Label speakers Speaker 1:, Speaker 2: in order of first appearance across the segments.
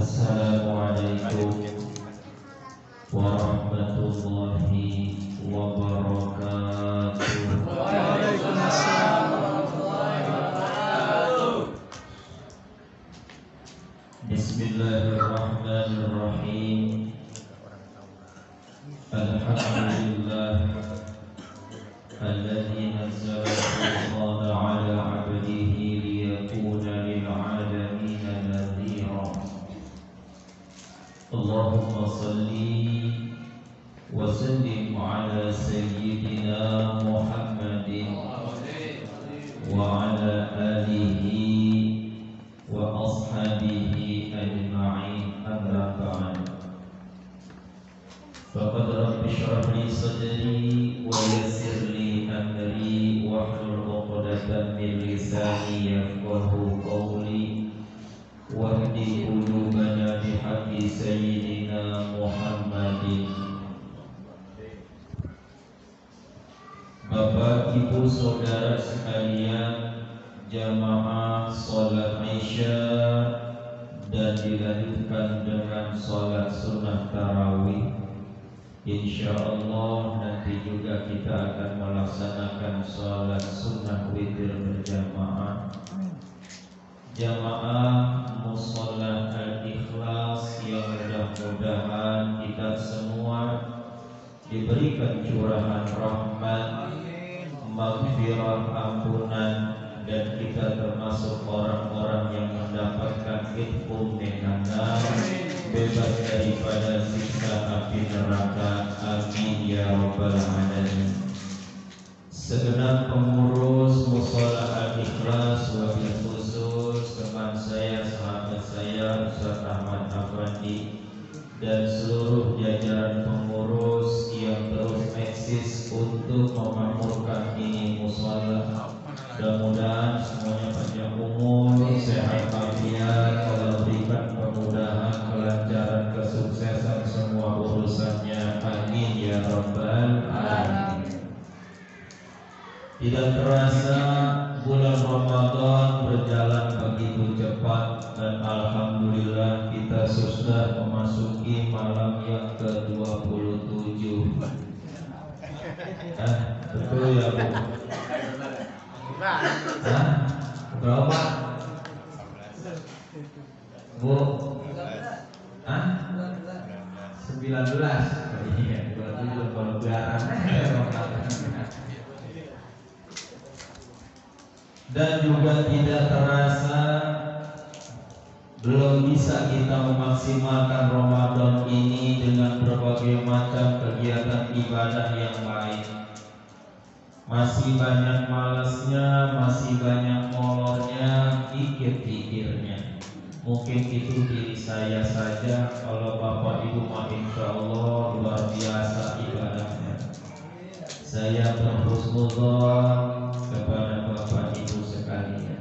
Speaker 1: Assalamualaikum warahmatullahi wabarakatuh.
Speaker 2: Waalaikumsalam warahmatullahi wabarakatuh.
Speaker 1: Bismillahirrahmanirrahim. Alhamdulillah alladzi nazzala al-furqana 'ala 'abdihi liyakuna lil 'alamin nadhira. Allahumma salli wa sallim 'ala sayyidina Muhammadin wa 'ala alihi wa ashabihi ajma'in, amma ba'd. Faqad rabbi shrah li sadri wa yassir li amri wahlul 'uqdatam min lisani yafqahu qawli wahdi qulubana bihaqqi sayyidina Muhammadin. Bapak, Ibu, Saudara sekalian, jamaah sholat Isya dan dilanjutkan dengan sholat sunnah tarawih. InsyaAllah nanti juga kita akan melaksanakan sholat sunnah witir berjamaah. Jamaah Mushola Al-Ikhlas yang mudah-mudahan kita semua diberikan curahan rahmat, maghfirah, ampunan, dan kita termasuk orang-orang yang mendapatkan itqu minan nar, bebas daripada siksa api neraka. Amin ya rabbal alamin. Segenap pengurus Mushola Al-Ikhlas, wabil khusus teman saya, sahabat saya Ustaz Ahmad Afandi, dan seluruh jajaran pengurus yang terus eksis untuk memakmurkan ini mushola. Mudah-mudahan semuanya panjang umur, sehat walafiat, Allah berikan kemudahan, kelancaran, kesuksesan semua urusannya. Amin ya rabbal alamin. Tidak terasa bulan Ramadan berjalan begitu cepat, dan alhamdulillah kita sudah memasuki malam yang ke-27. Betul ya Bu? Berapa? Bu? 19. Iya, 27 kalau lebaran. Dan juga tidak terasa belum bisa kita memaksimalkan Ramadan ini dengan berbagai macam kegiatan ibadah yang lain. Masih banyak malasnya, masih banyak molornya, pikir-pikirnya. Mungkin itu diri saya saja. Kalau Bapak Ibu mah insya Allah luar biasa ibadahnya. Saya berhusnudzon kepada Bapak Ibu sekalian.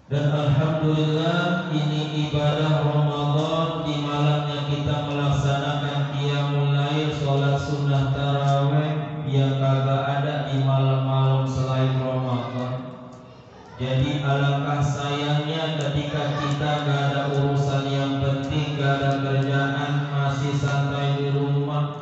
Speaker 1: Dan alhamdulillah ini ibadah Ramadan, di malamnya kita melaksanakan qiyamul lail, sholat sunnah tarawih yang kagak ada di malam-malam selain Ramadan. Jadi alangkah sayangnya ketika kita gak ada urusan yang penting, gak ada kerjaan, masih santai di rumah,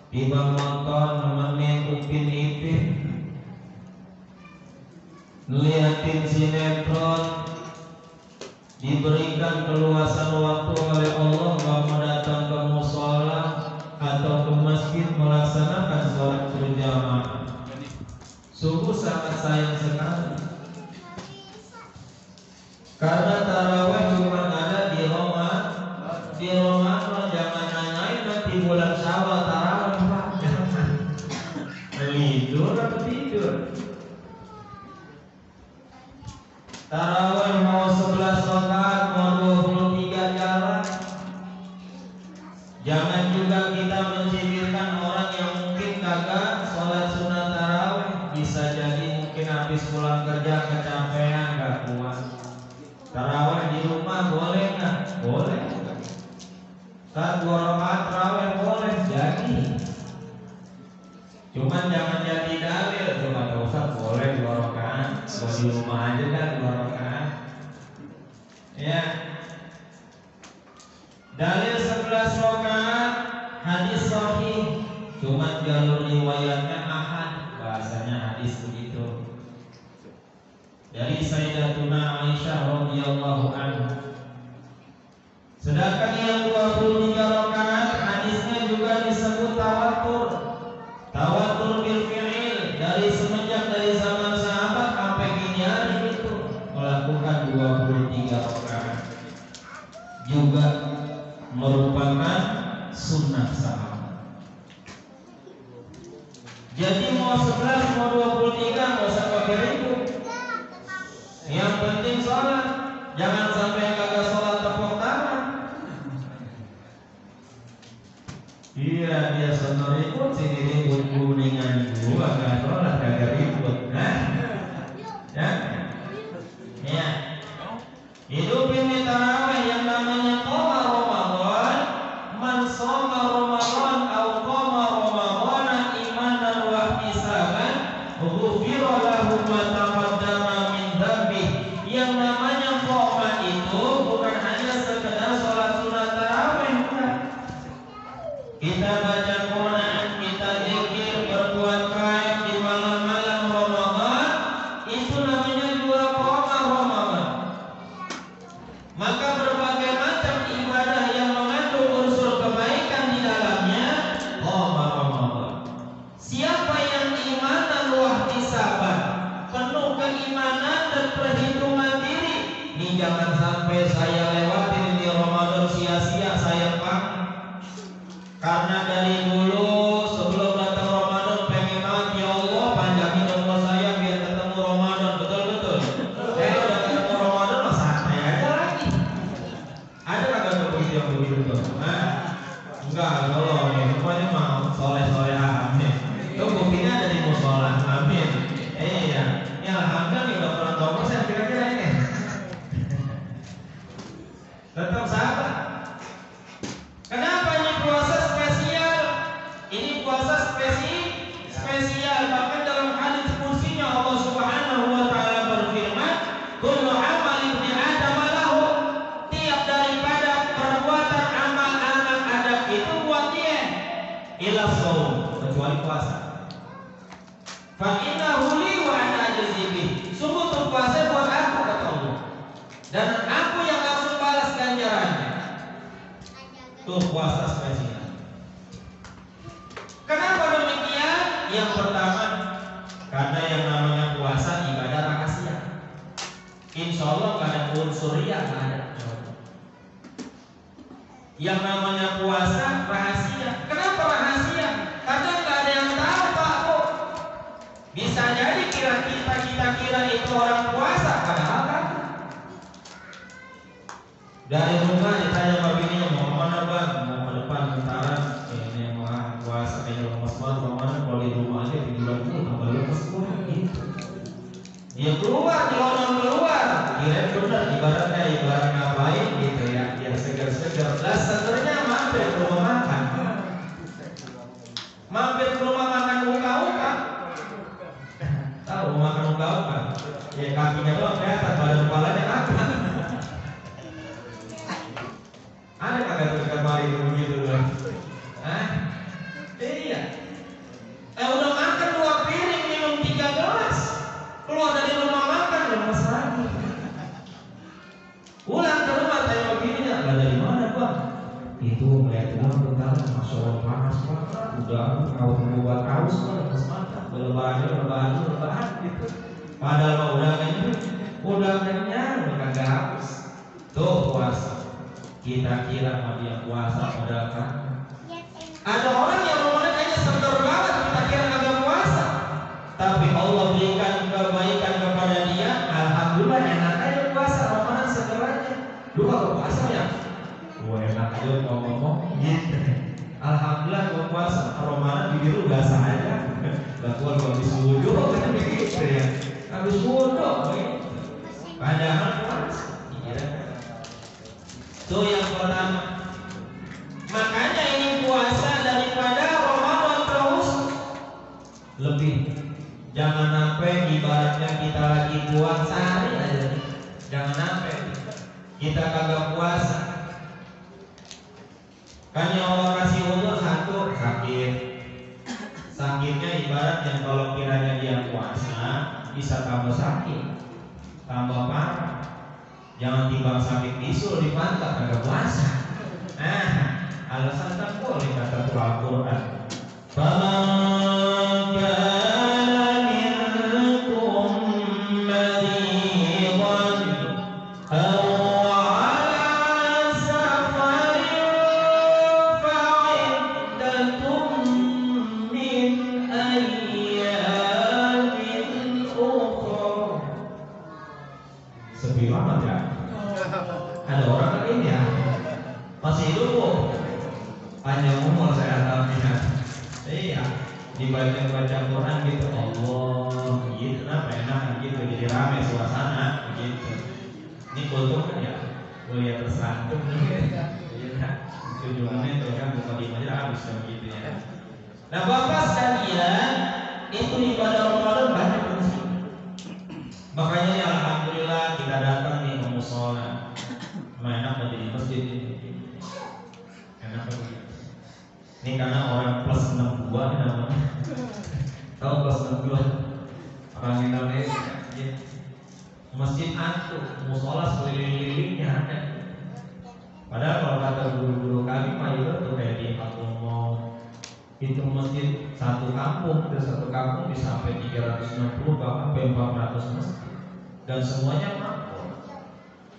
Speaker 1: tiba nonton, nemenin Upin Ipin, ngeliatin sinetron, diberikan keluasan waktu oleh Allah gak mau datang ke mushola atau ke masjid melaksanakan sholat berjamaah. Sungguh sangat sayang sekali, karena tarawih cuma ada di Ramadan. Di Ramadan jangan nanyain nanti bulan Syawal tarawih Pak. Tidur atau tidur? Tarawih mau 11 rakaat, mau 23 jalan. Jangan juga kita mencibirkan orang yang mungkin kagak sholat sunat tarawih. Bisa jadi mungkin habis pulang kerja kecapean, gak kuat. Tarawih di rumah boleh nggak? Boleh. Kan 2 rakaat tarawih boleh jadi. Cuman jangan jadi dalil. Cuma Ustaz boleh 2 rakaat, kalau di rumah aja kan 2 rakaat. Ya. Dalil 11 rakaat hadis sahih, cuma jalur riwayatnya ahad, bahasanya hadis begitu. Dari Sayyidatuna Aisyah radhiyallahu anha. Sedangkan yang 23 rakaat hadisnya juga disebut tawatur. Tawatur bil fi'il, dari semenjak dari zaman sahabat sampai kini hari itu melakukan 23 rakaat. Juga merupakan sunnah sahabat. Jadi mau 11 mau 23 nggak usah pakai ribut. Yang penting sholat, jangan sampai kagak sholat tepuk tangan. Iya dia sono ribut, sini ribut kuningan gua nggak sholat kagak ribut. Nah, ya. Hidupin di tarawih yang namanya qoma Ramadan. Man shoma Ramadan au qoma Ramadan imanan wa ihtisaban ghufira lahu ma taqaddama min dzambi. Yang namanya qoma itu bukan hanya sekedar sholat sunat tarawih, bukan. Kita baca Quran, kita zikir, berbuat baik di malam-malam Ramadan, itu namanya juga qoma Ramadan. Maka berbagai macam ibadah yang mengandung unsur kebaikan di dalamnya qoma Ramadan. Siapa yang imanan wa ihtisaban, penuh keimanan dan perhitungan diri, ini jangan sampai saya lewatin di Ramadan sia-sia, saya paham. Karena dari dulu sebelum datang Ramadan pengen banget, ya Allah panjangin umur saya biar ketemu Ramadan, betul-betul. Udah ketemu Ramadan mah santai aja lagi. Ada kagak tuh begitu yang begitu tuh? Enggak, kalau nih semuanya mau soleh-soleh amin. Tuh buktinya ada di musola, amin. Iya, ya alhamdulillah udah pernah 2% kira-kira ini. Tetap sabar. Kenapa ini puasa spesial? Ini puasa spesial. Bahkan dalam hadis kursinya Allah Subhanahu wa taala berfirman, "Kullu amal ibni Adam lahu." Tiap daripada perbuatan amal anak Adam itu buat dia. Illa shaum, kecuali puasa. Fa innahu li wa ana ajzi bih. Sungguh tuh puasa buat aku kata Allah. Dan aku yang langsung balas ganjarannya. Tuh puasa spesial. Kenapa demikian? Yang pertama, karena yang namanya puasa ibadah rahasia. Insya Allah gak ada unsur riya, gak ada. Yang namanya puasa rahasia. Kenapa rahasia? Karena gak ada yang tahu Pak Bu. Bisa jadi kita kira itu orang puasa, padahal kan. Dari rumah ditanya sama bininya mau kemana bang? Mau ke depan bentaran. Ini mau puasa kayak lemes banget. Mau mana? Kalau di rumah aja tiduran dulu tambah lemes pun gitu. Dia keluar, nyelonong keluar. Kirain bener ibarat ngapain gitu ya? Yang segar-segar. Lah sebenarnya mampir ke rumah makan. Mampir ke rumah makan uka-uka. Tahu rumah makan uka-uka? Ya kakinya doang kelihatan, badan kepalanya makan. Ada kagak tuh kemarin begitu loh? Iya. Udah makan 2 piring, minum 3 gelas, keluar dari rumah makan lemes lagi. Pulang ke rumah tanya begini, lah dari mana bang? Itu melihat uang bentar, masya Allah panas banget. Udah kau buat haus lah, lemes makan, berlebaran gitu. Padahal udah kenyang, udah kagak habis. Tuh puasa. Kita kira dia puasa padahal kan ada orang yang Ramadan kayaknya seger banget, kita kira agak puasa, tapi Allah berikan kebaikan kepada dia. Alhamdulillah enak aja puasa Ramadan, seger aja. Lu kalau puasa ya gua enak aja ngomong gitu. Alhamdulillah gua puasa Ramadan bibir lu basah aja. Gak keluar habis wudhu kan begitu ya. Habis wudhu begitu. Padahal puasa. Itu yang pertama. Makanya ini puasa daripada Ramadan terus lebih. Jangan sampai ibaratnya kita lagi puasa sehari aja. Jangan sampai kita kagak puasa. Kan yang Allah kasih udur satu sakit. Sakitnya ibarat yang kalau kiranya dia puasa bisa tambah sakit, tambah parah. Jangan timbang sakit bisul di pantat kagak puasa. Nah, alasan tak boleh kata Al-Quran. Faman kana minkum maridan aw ala safarin fa'iddatun min ayyamin ukhra. Sepi banget ya. Ada orang kan ini ya masih hidup kok, panjang umur saya alhamnya. Iya, dibaca Quran gitu, Allah gitu, kenapa enak gitu, jadi rame suasana gitu. Ini kultur kan ya, kuliah tersantum nih. Iya, 7 menit tuh kan buka di aja habis gitu ya. Nah bapak sekalian, itu ibadah Ramadan banyak fungsi. Makanya ya alhamdulillah kita datang nih ke musola. Enak aja di masjid ini. Enak aja. Ini karena orang plus 62 nih namanya. Tahu plus 62? Orang Indonesia. Masjid antu, musola sekeliling-kelilingnya ada. Padahal kalau kata guru-guru kami mah itu tuh kayak di Kampung Mau. Itu masjid satu kampung, dan satu kampung bisa sampai 360 bahkan sampai 400 masjid. Dan semuanya mampu.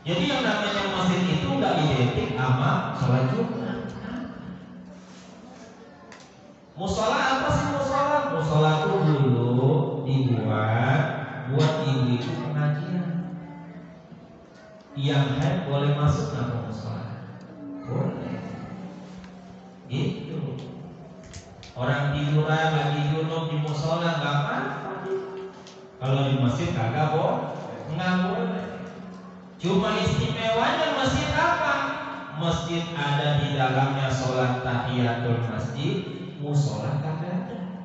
Speaker 1: Jadi yang namanya masjid itu nggak identik sama sholat Jumat. Musola apa sih musola? Musola itu dulu dibuat buat ibu-ibu pengajian. Yang haid boleh masuk nggak ke musola? Boleh. Itu. Orang tiduran lagi junub di musola nggak apa-apa. Kalau di masjid kagak nggak boleh. Cuma istimewanya masjid apa? Masjid ada di dalamnya sholat tahiyatul masjid, musola kagak ada.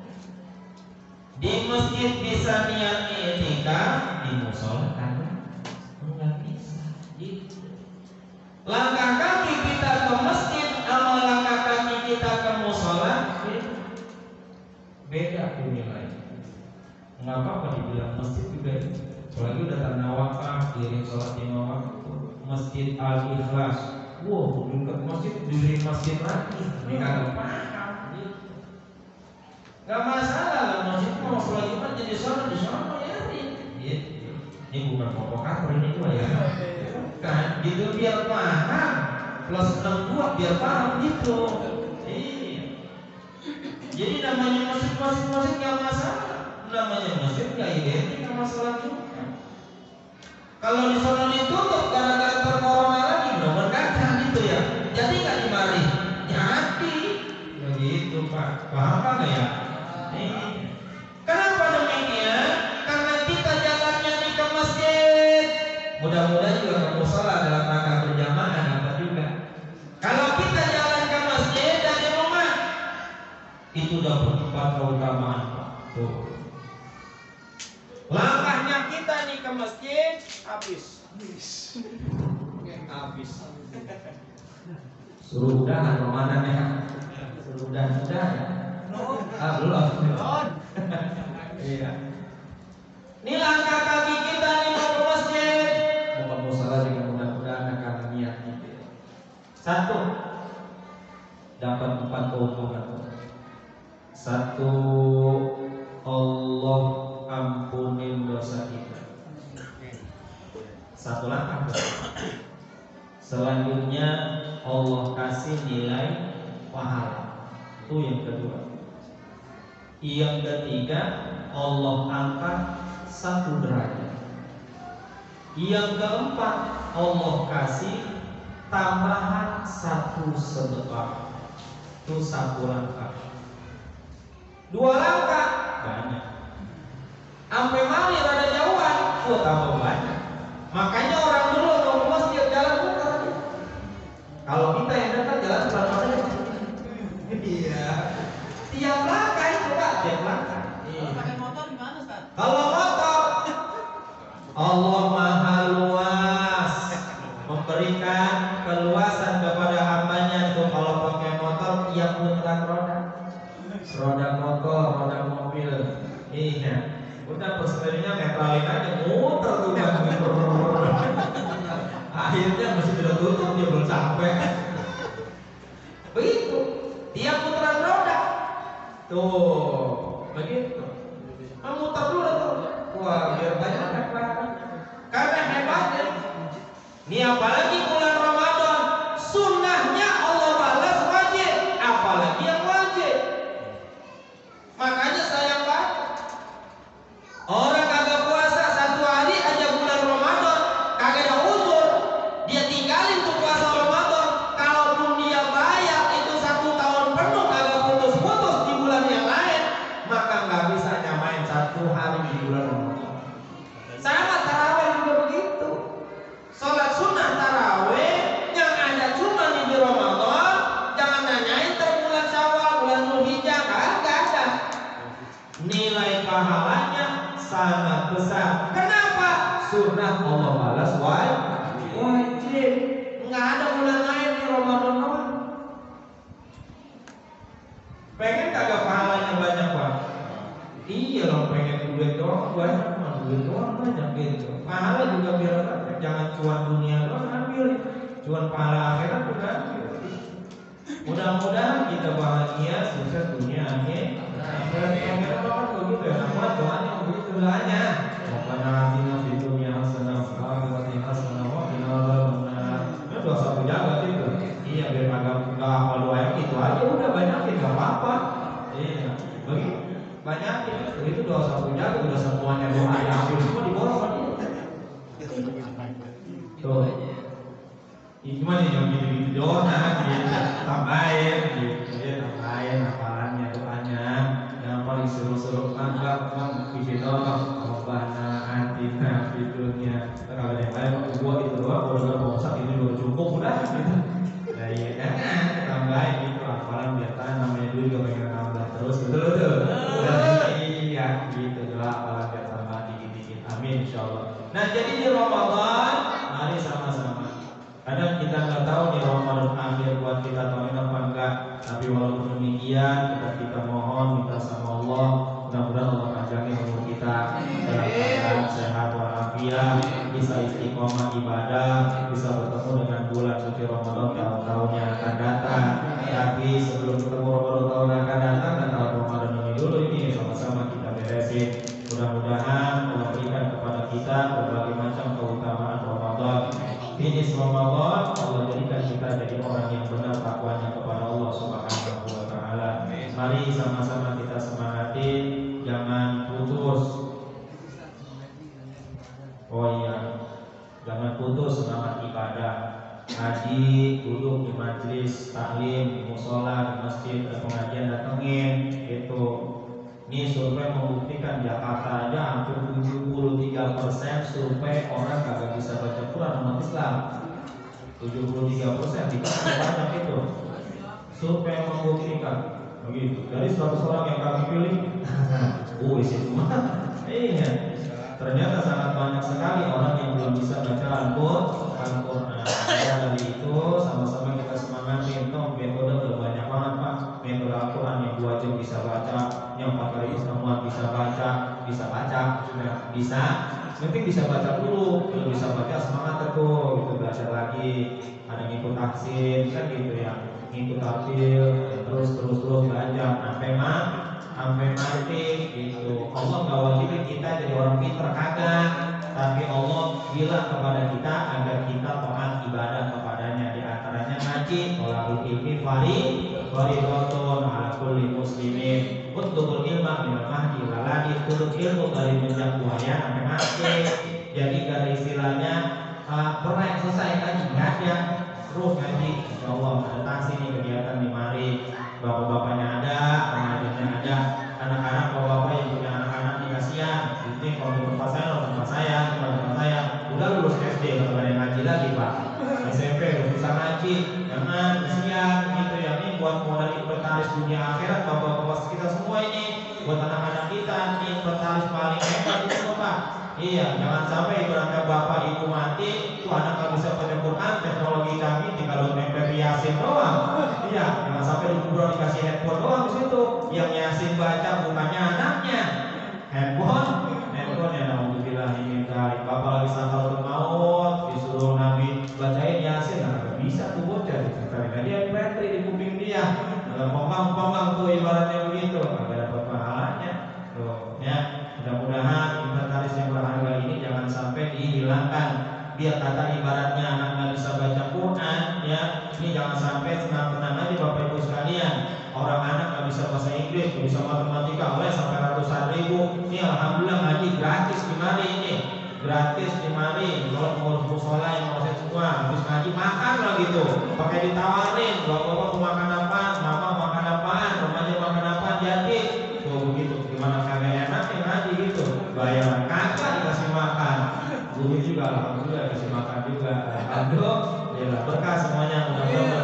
Speaker 1: Di masjid bisa niat i'tikaf, di musola kagak, nggak bisa. Gitu. Langkah kaki kita ke masjid sama langkah kaki kita ke musola beda tuh nilai. Nggak apa-apa dibilang masjid juga. Apalagi udah tanda wakaf, kirim sholat 5 waktu. Masjid Al-Ikhlas, wow, dekat masjid, diri masjid lagi. Ini kagak paham gitu. Gak masalah lah, masjid mau sholat Jumat jadi sholat di sana ya gitu. Ini bukan provokator ini gua ya. Kan, gitu biar paham. Plus 62 biar paham gitu. Iya. Jadi namanya masjid gak masalah. Namanya masjid gak identik sama sholat Jumat. Kalau di sana ditutup gara-gara corona lagi, nomor kaca gitu ya. Jadi nggak dimari, jadi begitu Pak. Paham nggak ya? Kenapa demikian? Karena kita jalannya di ke masjid. Mudah-mudahan juga ke musola dalam rangka berjamaah dapat juga. Kalau kita jalan ke masjid dari rumah, itu dapat 4 keutamaan Pak. Tuh. Langkahnya kita nih ke masjid habis. Suruh udahan Ramadan ya. Suruh udahan ya. Belum. Iya. Ini langkah kaki kita nih mau ke masjid. Mau ke musola juga mudah-mudahan akan niat gitu. 1. Dapat 4 keutamaan. 1. Allah ampunin dosa kita. 1 langkah. Selanjutnya Allah kasih nilai pahala. Itu yang kedua. Yang ketiga Allah angkat 1 derajat. Yang keempat Allah kasih tambahan 1 sedekah. Itu 1 langkah. 2 langkah banyak. Sampai mari rada jauhan, tambah banyak. Makanya orang dulu mau ke masjid jalan muter. Kalau kita yang dekat jalan pelan-pelan aja. Iya. Tiap langkah itu Pak, tiap langkah.
Speaker 2: Kalau pakai motor gimana Ustaz?
Speaker 1: Kalau motor, Allah Maha Luas memberikan keluasan kepada hambanya tuh kalau pakai motor.
Speaker 3: ya kan? Begitu. Dia putaran roda. Tuh, begitu. Muter dulu tuh. Wah, biar banyak pahala. Karena hebatnya. Ini apalagi bulan Ramadan, sunnahnya Allah balas wajib, apalagi yang wajib. Makanya sayang banget. Orang kagak puasa 1 hari aja bulan Ramadan, kagak ada uzur, dia tinggalin tuh puasa Ramadan. Kalaupun dia bayar itu 1 tahun penuh kagak putus-putus di bulan yang lain, maka nggak bisa nyamain 1 hari di bulan Ramadan. Sama tarawih juga begitu. Sholat sunnah tarawih yang ada cuma di Ramadan, jangan nanyain bulan Syawal, bulan Dzulhijjah, kagak ada. Nilai pahalanya sangat besar. Kenapa? Sunnah Allah balas wajib. Nggak ada bulan lain di Ramadan doang. Pengen kagak pahalanya banyak Pak? Iya loh, pengen duit doang banyak, duit doang banyak gitu. Pahala juga biar dapat, jangan cuan dunia doang ambil, cuan pahala akhirat juga ambil. Mudah-mudahan kita bahagia, sukses dunia akhirat. Akhirat banget begitu ya, nama doanya begitu doanya. Rabbana atina fid dunya hasanah wa fil akhirati hasanah wa qina adzabannar. Itu dosa pejabat itu. Iya, biar kagak hafal doa yang itu aja udah banyakin enggak apa-apa. Iya, begitu. Banyakin itu dosa pejabat, udah semuanya doa diambil semua diborong kan. Tuh. Gimana yang gitu-gitu doang, tambahin gitu ya, tambahin hafalannya, doanya. Yang paling seru-seru anggap bikin doang, Rabbana atina fid dunya. Kalau yang lain gua itu doang, gua bosan ini udah cukup udah gitu. Nah iya jangan tambahin gitu hafalan biar tahan, namanya dulu juga pengen nambah terus, betul. Iya gitu, doa hafalan biar tambah dikit-dikit. Amin insyaallah. Nah jadi di Ramadan mari sama-sama. Kadang kita nggak tahu nih Ramadan akhir buat kita tahun ini apa enggak. Tapi walaupun demikian kita mohon minta sama Allah, mudah-mudahan Allah panjangin umur kita dalam keadaan sehat walafiat, bisa istiqomah ibadah, bisa bertemu dengan bulan suci Ramadan tahun-tahun yang akan datang. Tapi sebelum ketemu Ramadan tahun yang akan datang dan tahun Ramadan ini dulu ini sama-sama kita beresin. Mudah-mudahan Allah berikan kepada kita berbagai macam keutamaan Ramadan. Finish Ramadan, Allah jadikan kita jadi orang yang benar takwanya kepada Allah Subhanahu wa taala. Mari sama-sama kita semangati, jangan putus. Oh iya, jangan putus semangat ibadah. Ngaji, duduk di majlis taklim, di musola, di masjid, ada pengajian datengin itu. Ini survei membuktikan Jakarta aja hampir 73% survei orang kagak bisa baca Quran umat Islam. 73% tidak banyak itu. Survei membuktikan begitu. Dari 100 orang yang kami pilih, isi semua. Iya. Ternyata sangat banyak sekali orang yang belum bisa baca Al-Quran. Dari itu sama-sama kita semangati. Metode udah banyak banget Pak. Metode Al-Quran yang 2 jam bisa baca, yang 4 kali pertemuan bisa baca, sudah bisa. Penting bisa baca dulu, kalau bisa baca semangat tuh, itu belajar lagi. Ada ngikut taksin, kan gitu ya, ngikut taksil, terus belajar sampai mati gitu. Allah nggak wajibin kita jadi orang pinter, kagak. Tapi Allah bilang kepada kita agar kita taat ibadah kepadanya. Di antaranya ngaji, tolakul ilmi fardhun ala kulli muslimin. Utlubul ilma minal mahdi ilal lahdi. Tuntut ilmu dari menjak buaya sampai mati. Jadi dari istilahnya pernah yang selesai ngaji nggak ada, terus ngaji. Insyaallah ada taksi nih kegiatan di mari. Bapak-bapaknya ada, pengajiannya ada. Anak-anak bapak-bapak yang punya anak-anak nih kasihan. Ini kalau di tempat saya, udah lulus SD kalau ada yang ngaji lagi Pak. SMP udah bisa ngaji, jangan kasihan gitu ya. Ini buat modal inventaris dunia akhirat bapak-bapak kita semua ini, buat anak-anak kita ini inventaris paling hebat itu Pak. Iya, jangan sampai ibaratnya bapak ibu mati, tuh anak nggak bisa baca Quran, teknologi canggih tinggal nempel Yasin doang. Iya, jangan sampai di kuburan dikasih handphone doang di situ. Yang Yasin baca bukannya anaknya, handphone ya. Alhamdulillah ini bapak lagi sakaratul maut, disuruh Nabi bacain Yasin, nggak bisa tuh bocah makan. Biar kata ibaratnya anak nggak bisa baca Quran, ya ini jangan sampai tenang-tenang aja Bapak Ibu sekalian. Orang anak nggak bisa bahasa Inggris, nggak bisa matematika, oleh sampai ratusan ribu. Ini alhamdulillah ngaji gratis di mari ini, gratis di mari. Kalau mau musola yang proses semua, habis ngaji makan lah gitu, pakai ditawarin, bapak-bapak mau makan apa, mama makan apaan, remaja makan apa, jadi tuh begitu. Gimana kagak enak yang ngaji gitu, bayaran kagak dikasih makan. Guru juga alhamdulillah kasih makan juga. Alhamdulillah, berkah semuanya, mudah-mudahan